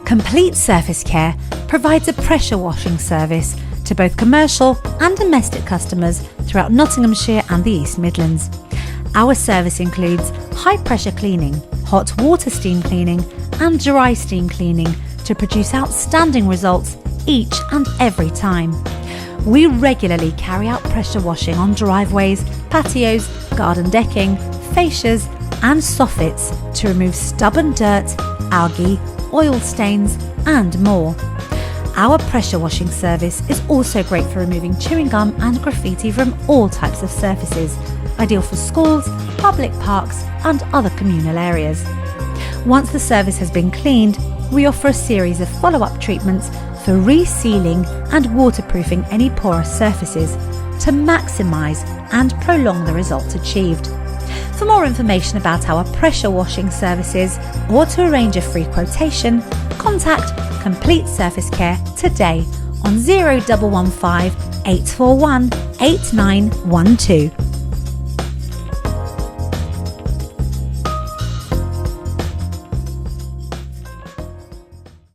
Complete Surface Care provides a pressure washing service to both commercial and domestic customers throughout Nottinghamshire and the East Midlands. Our service includes high pressure cleaning, hot water steam cleaning and dry steam cleaning to produce outstanding results each and every time. We regularly carry out pressure washing on driveways, patios, garden decking, fascias and soffits to remove stubborn dirt, algae, oil stains and more. Our pressure washing service is also great for removing chewing gum and graffiti from all types of surfaces, ideal for schools, public parks and other communal areas. Once the service has been cleaned, we offer a series of follow-up treatments for resealing and waterproofing any porous surfaces to maximise and prolong the results achieved. For more information about our pressure washing services or to arrange a free quotation, contact Complete Surface Care today on 0115 841 8912.